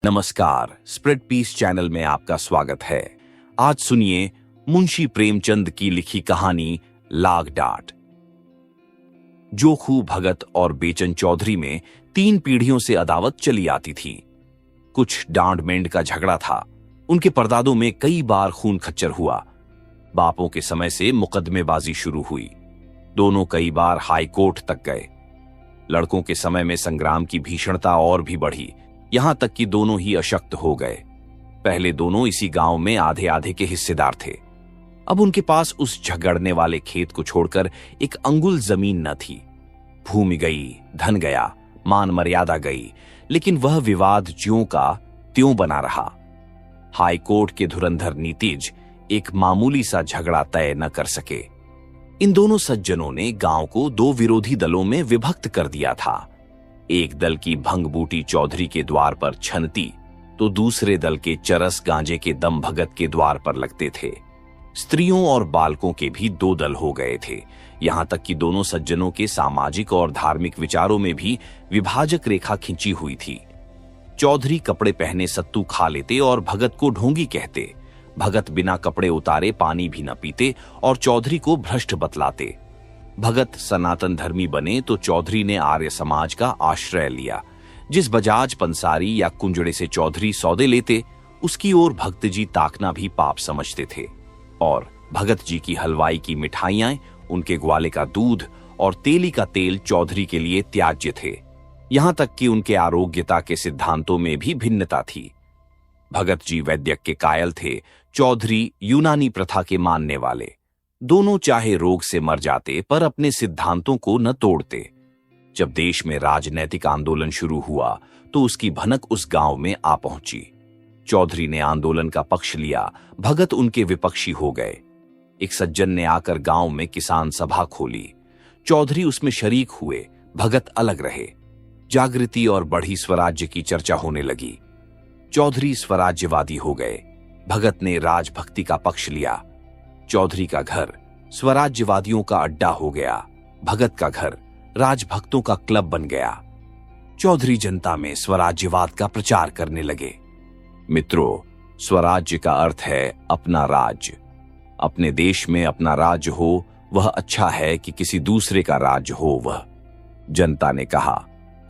नमस्कार, spread piece channel में आपका स्वागत है। आज सुनिए मुंशी प्रेमचंद की लिखी कहानी लाग डांट। जोखू भगत और बेचन चौधरी में 3 पीढ़ियों से अदावत चली आती थी। कुछ डांड मेंढ का झगड़ा था। उनके परदादों में कई बार खून खच्चर हुआ। बापों के समय से मुकदमेबाजी शुरू हुई। दोनों कई बार हाई कोर्ट तक गए। लड़कों के समय में संग्राम की भीषणता और भी बढ़ी, यहां तक कि दोनों ही अशक्त हो गए। पहले दोनों इसी गांव में आधे आधे के हिस्सेदार थे। अब उनके पास उस झगड़ने वाले खेत को छोड़कर एक अंगुल जमीन न थी। भूमि गई, धन गया, मान मर्यादा गई, लेकिन वह विवाद ज्यों का त्यों बना रहा। हाई कोर्ट के धुरंधर नीतिज एक मामूली सा झगड़ा तय न कर सके। इन दोनों सज्जनों ने गांव को 2 विरोधी दलों में विभक्त कर दिया था। एक दल की भंगबूटी चौधरी के द्वार पर छनती तो दूसरे दल के चरस गांजे के दम भगत के द्वार पर लगते थे। स्त्रियों और बालकों के भी 2 दल हो गए थे। यहां तक कि दोनों सज्जनों के सामाजिक और धार्मिक विचारों में भी विभाजक रेखा खिंची हुई थी। चौधरी कपड़े पहने सत्तू खा लेते और भगत को ढोंगी कहते। भगत बिना कपड़े उतारे पानी भी न पीते और चौधरी को भ्रष्ट बतलाते। भगत सनातन धर्मी बने तो चौधरी ने आर्य समाज का आश्रय लिया। जिस बजाज पंसारी या कुंजड़े से चौधरी सौदे लेते, उसकी ओर भक्त जी ताकना भी पाप समझते थे। और भगत जी की हलवाई की मिठाइयां, उनके ग्वाले का दूध और तेली का तेल चौधरी के लिए त्याज्य थे। यहां तक कि उनके आरोग्यता के सिद्धांतों में भी भिन्नता थी। भगत जी वैद्यक के कायल थे, चौधरी यूनानी प्रथा के मानने वाले। दोनों चाहे रोग से मर जाते पर अपने सिद्धांतों को न तोड़ते। जब देश में राजनैतिक आंदोलन शुरू हुआ तो उसकी भनक उस गांव में आ पहुंची। चौधरी ने आंदोलन का पक्ष लिया, भगत उनके विपक्षी हो गए। एक सज्जन ने आकर गांव में किसान सभा खोली। चौधरी उसमें शरीक हुए, भगत अलग रहे। जागृति और बढ़ी स्वराज्य की चर्चा होने लगी। चौधरी स्वराज्यवादी हो गए, भगत ने राजभक्ति का पक्ष लिया। चौधरी का घर स्वराज्यवादियों का अड्डा हो गया, भगत का घर राजभक्तों का क्लब बन गया। चौधरी जनता में स्वराज्यवाद का प्रचार करने लगे। मित्रों, स्वराज्य का अर्थ है अपना राज्य। अपने देश में अपना राज्य हो वह अच्छा है कि किसी दूसरे का राज्य हो वह। जनता ने कहा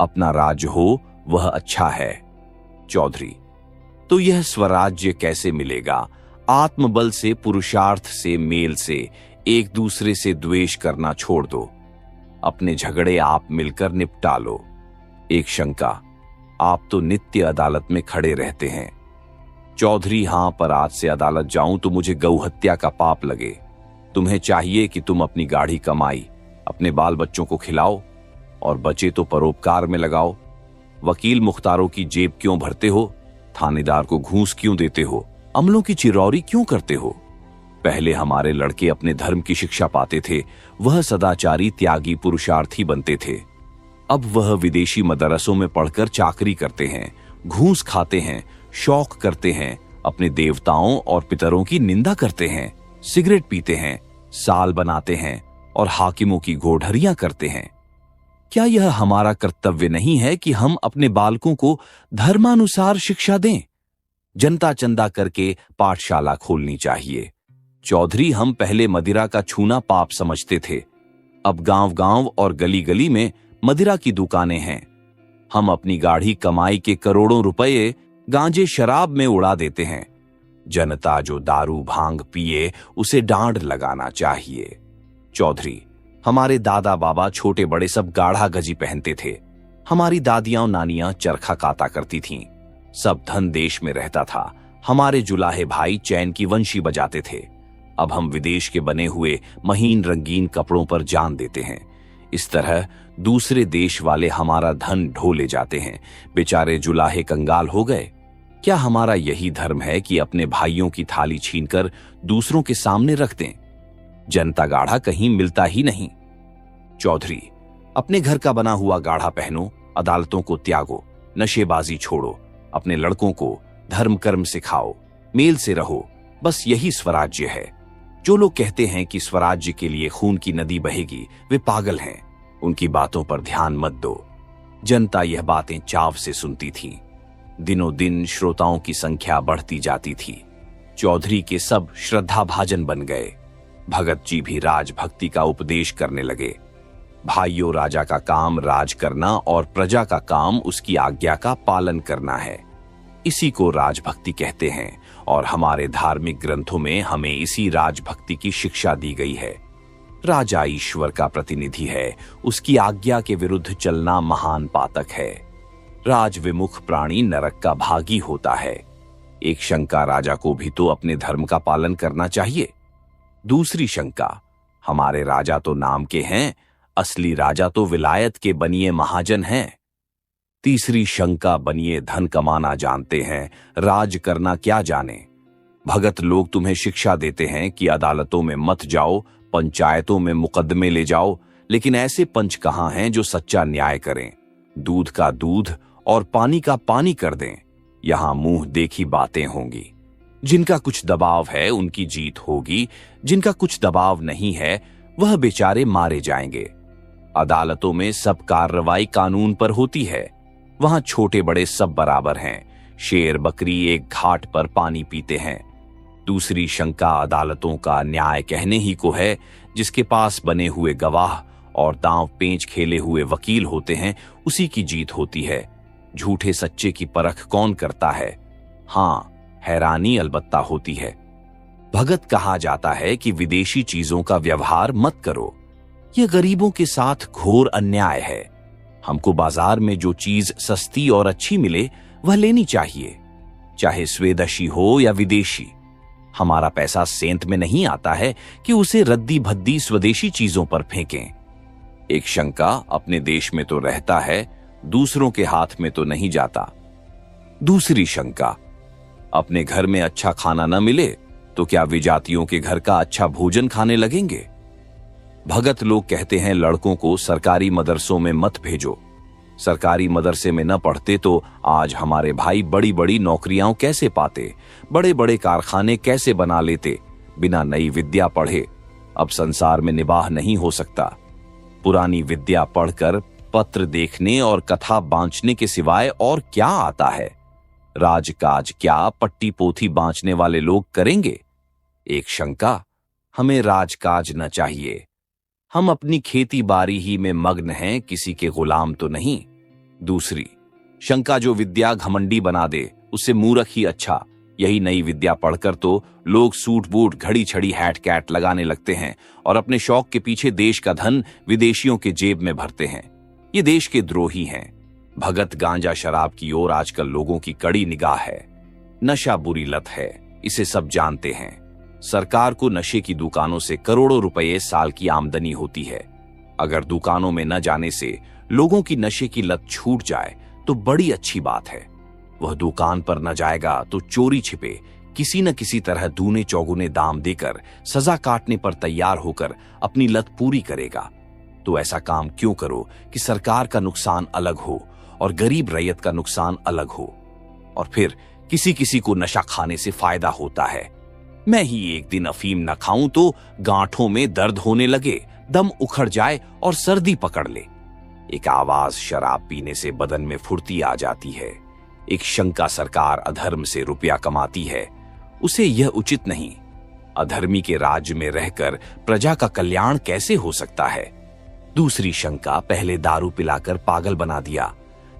अपना राज्य हो वह अच्छा है। चौधरी: तो यह स्वराज्य कैसे मिलेगा? आत्मबल से, पुरुषार्थ से, मेल से, एक दूसरे से द्वेष करना छोड़ दो। अपने झगड़े आप मिलकर निपटा लो। एक शंका: आप तो नित्य अदालत में खड़े रहते हैं। चौधरी: हां, पर आज से अदालत जाऊं तो मुझे गौहत्या का पाप लगे। तुम्हें चाहिए कि तुम अपनी गाढ़ी कमाई अपने बाल बच्चों को खिलाओ और बचे तो परोपकार में लगाओ। वकील मुख्तारों की जेब क्यों भरते हो? थानेदार को घूस क्यों देते हो? अमलों की चिरौरी क्यों करते हो? पहले हमारे लड़के अपने धर्म की शिक्षा पाते थे, वह सदाचारी, त्यागी, पुरुषार्थी बनते थे। अब वह विदेशी मदरसों में पढ़कर चाकरी करते हैं, घूस खाते हैं, शौक करते हैं, अपने देवताओं और पितरों की निंदा करते हैं, सिगरेट पीते हैं, साल बनाते हैं और हाकिमों की गोढ़रियां करते हैं। क्या यह हमारा कर्तव्य नहीं है कि हम अपने बालकों को धर्मानुसार शिक्षा दें? जनता चंदा करके पाठशाला खोलनी चाहिए। चौधरी: हम पहले मदिरा का छूना पाप समझते थे, अब गांव-गांव और गली-गली में मदिरा की दुकानें हैं। हम अपनी गाढ़ी कमाई के करोड़ों रुपए गांजे शराब में उड़ा देते हैं। जनता जो दारू भांग पिए उसे डांड लगाना चाहिए। चौधरी: हमारे दादा बाबा छोटे बड़े सब गाढ़ा गजी पहनते थे। हमारी दादियां नानियां चरखा काता करती थीं। सब धन देश में रहता था। हमारे जुलाहे भाई चैन की वंशी बजाते थे। अब हम विदेश के बने हुए महीन रंगीन कपड़ों पर जान देते हैं। इस तरह दूसरे देश वाले हमारा धन ढो ले जाते हैं। बेचारे जुलाहे कंगाल हो गए। क्या हमारा यही धर्म है कि अपने भाइयों की थाली छीनकर दूसरों के सामने रख दें? जनता गाढ़ा कहीं मिलता ही नहीं। चौधरी: अपने घर का बना हुआ गाढ़ा पहनो, अदालतों को त्यागो, नशेबाजी छोड़ो, अपने लड़कों को धर्म कर्म सिखाओ, मेल से रहो, बस यही स्वराज्य है। जो लोग कहते हैं कि स्वराज्य के लिए खून की नदी बहेगी, वे पागल हैं। उनकी बातों पर ध्यान मत दो। जनता यह बातें चाव से सुनती थी। दिनों दिन श्रोताओं की संख्या बढ़ती जाती थी। चौधरी के सब श्रद्धाभाजन बन गए। भगत जी भी राजभक्ति का उपदेश करने लगे। भाइयों, राजा का काम राज करना और प्रजा का काम उसकी आज्ञा का पालन करना है। इसी को राजभक्ति कहते हैं और हमारे धार्मिक ग्रंथों में हमें इसी राजभक्ति की शिक्षा दी गई है। राजा ईश्वर का प्रतिनिधि है, उसकी आज्ञा के विरुद्ध चलना महान पातक है। राज विमुख प्राणी नरक का भागी होता है। एक शंका, राजा को भी तो अपने धर्म का पालन करना चाहिए। दूसरी शंका, हमारे राजा तो नाम के हैं, असली राजा तो विलायत के बनिए महाजन हैं। तीसरी शंका, बनिए धन कमाना जानते हैं, राज करना क्या जाने। भगत लोग तुम्हें शिक्षा देते हैं कि अदालतों में मत जाओ, पंचायतों में मुकदमे ले जाओ, लेकिन ऐसे पंच कहां हैं जो सच्चा न्याय करें, दूध का दूध और पानी का पानी कर दें। यहां मुंह देखी बातें होंगी। जिनका कुछ दबाव है उनकी जीत होगी, जिनका कुछ दबाव नहीं है वह बेचारे मारे जाएंगे। अदालतों में सब कार्रवाई कानून पर होती है। वहां छोटे बड़े सब बराबर हैं। शेर बकरी एक घाट पर पानी पीते हैं। दूसरी शंका, अदालतों का न्याय कहने ही को है, जिसके पास बने हुए गवाह और दांव पेंच खेले हुए वकील होते हैं उसी की जीत होती है। झूठे सच्चे की परख कौन करता है? हां, हैरानी अलबत्ता होती है। भगत कहा जाता है कि विदेशी चीजों का व्यवहार मत करो, यह गरीबों के साथ घोर अन्याय है। हमको बाजार में जो चीज सस्ती और अच्छी मिले वह लेनी चाहिए, चाहे स्वेदेशी हो या विदेशी। हमारा पैसा सेंत में नहीं आता है कि उसे रद्दी भद्दी स्वदेशी चीजों पर फेंकें। एक शंका, अपने देश में तो रहता है, दूसरों के हाथ में तो नहीं जाता। दूसरी शंका, अपने घर में अच्छा खाना न मिले तो क्या विजातियों के घर का अच्छा भोजन खाने लगेंगे? भगत लोग कहते हैं लड़कों को सरकारी मदरसों में मत भेजो। सरकारी मदरसे में न पढ़ते तो आज हमारे भाई बड़ी बड़ी नौकरियां कैसे पाते, बड़े बड़े कारखाने कैसे बना लेते। बिना नई विद्या पढ़े अब संसार में निबाह नहीं हो सकता। पुरानी विद्या पढ़कर पत्र देखने और कथा बांचने के सिवाय और क्या आता है? राजकाज क्या पट्टी पोथी बांचने वाले लोग करेंगे? एक शंका, हमें राजकाज न चाहिए। हम अपनी खेती बाड़ी ही में मग्न हैं, किसी के गुलाम तो नहीं। दूसरी शंका, जो विद्या घमंडी बना दे उससे मूर्ख ही अच्छा। यही नई विद्या पढ़कर तो लोग सूट बूट घड़ी छड़ी हैट कैट लगाने लगते हैं और अपने शौक के पीछे देश का धन विदेशियों के जेब में भरते हैं। ये देश के द्रोही हैं। भगत, गांजा शराब की ओर आजकल लोगों की कड़ी निगाह है। नशा बुरी लत है, इसे सब जानते हैं। सरकार को नशे की दुकानों से करोड़ों रुपए साल की आमदनी होती है। अगर दुकानों में न जाने से लोगों की नशे की लत छूट जाए तो बड़ी अच्छी बात है। वह दुकान पर न जाएगा तो चोरी छिपे किसी न किसी तरह दूने चौगुने दाम देकर सजा काटने पर तैयार होकर अपनी लत पूरी करेगा। तो ऐसा काम क्यों करो कि सरकार का नुकसान अलग हो और गरीब रैयत का नुकसान अलग हो, और फिर किसी किसी को नशा खाने से फायदा होता है। मैं ही एक दिन अफीम न खाऊं तो गांठों में दर्द होने लगे, दम उखड़ जाए और सर्दी पकड़ ले। एक आवाज, शराब पीने से बदन में फुर्ती आ जाती है। एक शंका, सरकार अधर्म से रुपया कमाती है, उसे यह उचित नहीं। अधर्मी के राज्य में रहकर प्रजा का कल्याण कैसे हो सकता है? दूसरी शंका, पहले दारू पिलाकर पागल बना दिया,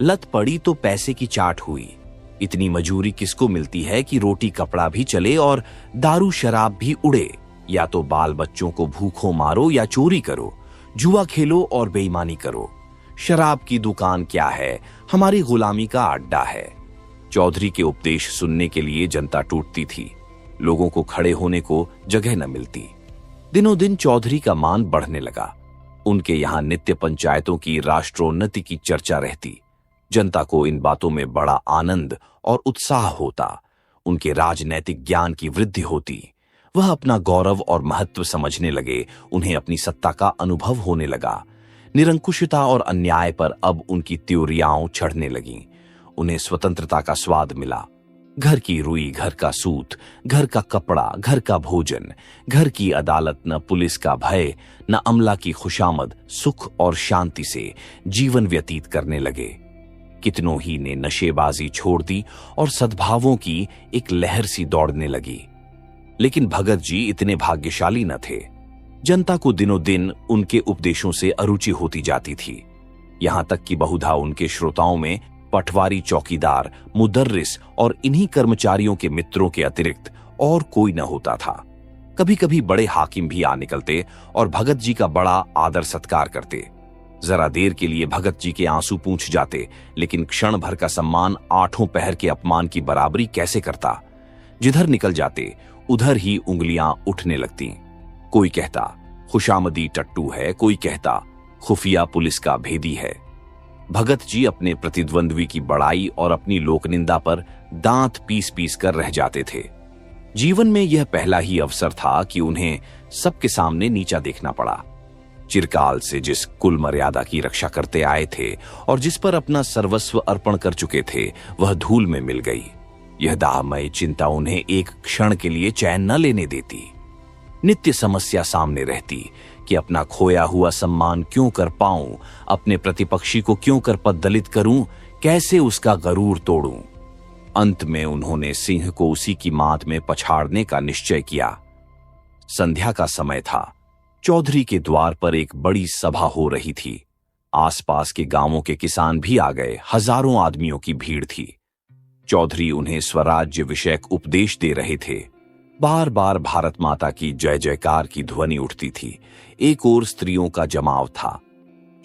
लत पड़ी तो पैसे की चाट हुई। इतनी मजूरी किसको मिलती है कि रोटी कपड़ा भी चले और दारू शराब भी उड़े? या तो बाल बच्चों को भूखों मारो या चोरी करो, जुआ खेलो और बेईमानी करो। शराब की दुकान क्या है, हमारी गुलामी का अड्डा है। चौधरी के उपदेश सुनने के लिए जनता टूटती थी। लोगों को खड़े होने को जगह न मिलती। दिनों दिन चौधरी का मान बढ़ने लगा। उनके यहां नित्य पंचायतों की राष्ट्रोन्नति की चर्चा रहती। जनता को इन बातों में बड़ा आनंद और उत्साह होता। उनके राजनैतिक ज्ञान की वृद्धि होती। वह अपना गौरव और महत्व समझने लगे। उन्हें अपनी सत्ता का अनुभव होने लगा। निरंकुशता और अन्याय पर अब उनकी त्योरियां चढ़ने लगीं। उन्हें स्वतंत्रता का स्वाद मिला। घर की रुई, घर का सूत, घर का कपड़ा, घर का भोजन, घर की अदालत, न पुलिस का भय, न अमला की खुशामद, सुख और शांति से जीवन व्यतीत करने लगे। कितनों ही ने नशेबाजी छोड़ दी और सद्भावों की एक लहर सी दौड़ने लगी। लेकिन भगत जी इतने भाग्यशाली न थे। जनता को दिनों दिन उनके उपदेशों से अरुचि होती जाती थी। यहां तक कि बहुधा उनके श्रोताओं में पटवारी, चौकीदार, मुदर्रिस और इन्हीं कर्मचारियों के मित्रों के अतिरिक्त और कोई न होता था। कभी कभी बड़े हाकिम भी आ निकलते और भगत जी का बड़ा आदर सत्कार करते। जरा देर के लिए भगत जी के आंसू पूंछ जाते, लेकिन क्षण भर का सम्मान आठों पहर के अपमान की बराबरी कैसे करता। जिधर निकल जाते उधर ही उंगलियां उठने लगती। कोई कहता खुशामदी टट्टू है, कोई कहता खुफिया पुलिस का भेदी है। भगत जी अपने प्रतिद्वंद्वी की बड़ाई और अपनी लोकनिंदा पर दांत पीस पीस कर रह जाते थे। जीवन में यह पहला ही अवसर था कि उन्हें सबके सामने नीचा देखना पड़ा। चिरकाल से जिस कुल मर्यादा की रक्षा करते आए थे और जिस पर अपना सर्वस्व अर्पण कर चुके थे, वह धूल में मिल गई। यह दाहमय चिंता उन्हें एक क्षण के लिए चैन न लेने देती। नित्य समस्या सामने रहती कि अपना खोया हुआ सम्मान क्यों कर पाऊं, अपने प्रतिपक्षी को क्यों कर पददलित करूं, कैसे उसका गरूर तोड़ूं। अंत में उन्होंने सिंह को उसी की मात में पछाड़ने का निश्चय किया। संध्या का समय था। चौधरी के द्वार पर एक बड़ी सभा हो रही थी। आसपास के गांवों के किसान भी आ गए। हजारों आदमियों की भीड़ थी। चौधरी उन्हें स्वराज्य विषयक उपदेश दे रहे थे। बार बार भारत माता की जय जयकार की ध्वनि उठती थी। एक ओर स्त्रियों का जमाव था।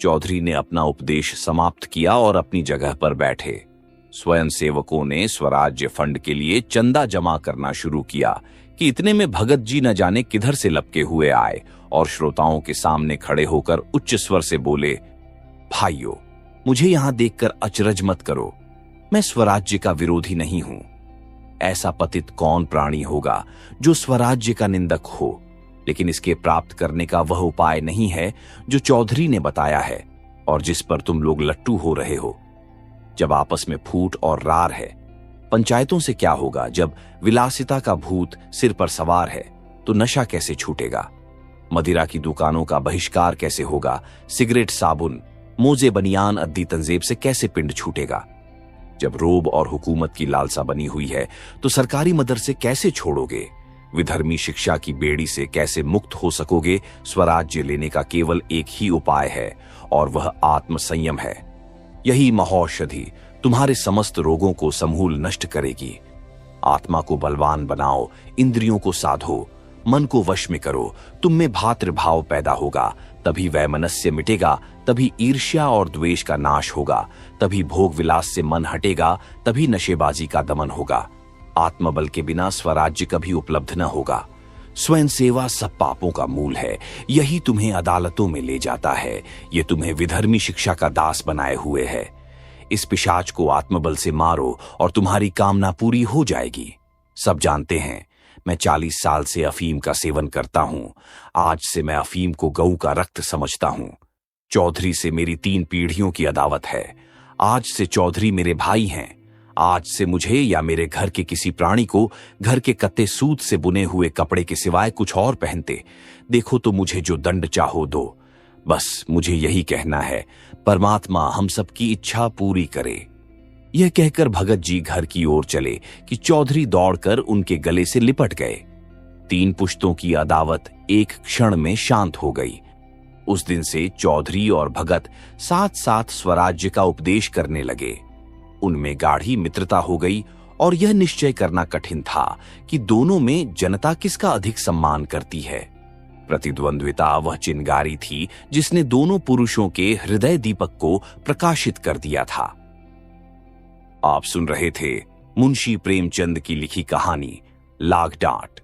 चौधरी ने अपना उपदेश समाप्त किया और अपनी जगह पर बैठे। स्वयं सेवकों ने स्वराज्य फंड के लिए चंदा जमा करना शुरू किया कि इतने में भगत जी न जाने किधर से लपके हुए आए और श्रोताओं के सामने खड़े होकर उच्च स्वर से बोले, भाइयों, मुझे यहां देखकर अचरज मत करो। मैं स्वराज्य का विरोधी नहीं हूं। ऐसा पतित कौन प्राणी होगा जो स्वराज्य का निंदक हो, लेकिन इसके प्राप्त करने का वह उपाय नहीं है जो चौधरी ने बताया है और जिस पर तुम लोग लट्टू हो रहे हो। जब आपस में फूट और रार है, पंचायतों से क्या होगा? जब विलासिता का भूत सिर पर सवार है तो नशा कैसे छूटेगा? मदिरा की दुकानों का बहिष्कार कैसे होगा? सिगरेट, साबुन, मोजे, बनियान, अद्दी तंजेब से कैसे पिंड छूटेगा? जब रोब और हुकूमत की लालसा बनी हुई है तो सरकारी मदरसे कैसे छोड़ोगे? विधर्मी शिक्षा की बेड़ी से कैसे मुक्त हो सकोगे? स्वराज्य लेने का केवल एक ही उपाय है और वह आत्मसंयम है। यही महौषधि तुम्हारे समस्त रोगों को समूल नष्ट करेगी। आत्मा को बलवान बनाओ, इंद्रियों को साधो, मन को वश में करो। तुम में भातृभाव पैदा होगा, तभी वैमनस्य मिटेगा, तभी ईर्ष्या और द्वेष का नाश होगा, तभी भोग विलास से मन हटेगा, तभी नशेबाजी का दमन होगा। आत्मबल के बिना स्वराज्य कभी उपलब्ध न होगा। स्वयं सेवा सब पापों का मूल है। यही तुम्हें अदालतों में ले जाता है। ये तुम्हें विधर्मी शिक्षा का दास बनाए हुए है। इस पिशाच को आत्मबल से मारो और तुम्हारी कामना पूरी हो जाएगी। सब जानते हैं मैं 40 साल से अफीम का सेवन करता हूं। आज से मैं अफीम को गऊ का रक्त समझता हूं। चौधरी से मेरी 3 पीढ़ियों की अदावत है। आज से चौधरी मेरे भाई हैं। आज से मुझे या मेरे घर के किसी प्राणी को घर के कत्ते सूत से बुने हुए कपड़े के सिवाय कुछ और पहनते देखो तो मुझे जो दंड चाहो दो। बस मुझे यही कहना है, परमात्मा हम सबकी इच्छा पूरी करे। यह कहकर भगत जी घर की ओर चले कि चौधरी दौड़कर उनके गले से लिपट गए। 3 पुश्तों की अदावत एक क्षण में शांत हो गई। उस दिन से चौधरी और भगत साथ साथ स्वराज्य का उपदेश करने लगे। उनमें गाढ़ी मित्रता हो गई और यह निश्चय करना कठिन था कि दोनों में जनता किसका अधिक सम्मान करती है। प्रतिद्वंद्विता वह चिंगारी थी जिसने दोनों पुरुषों के हृदय दीपक को प्रकाशित कर दिया था। आप सुन रहे थे मुंशी प्रेमचंद की लिखी कहानी लाग डांट।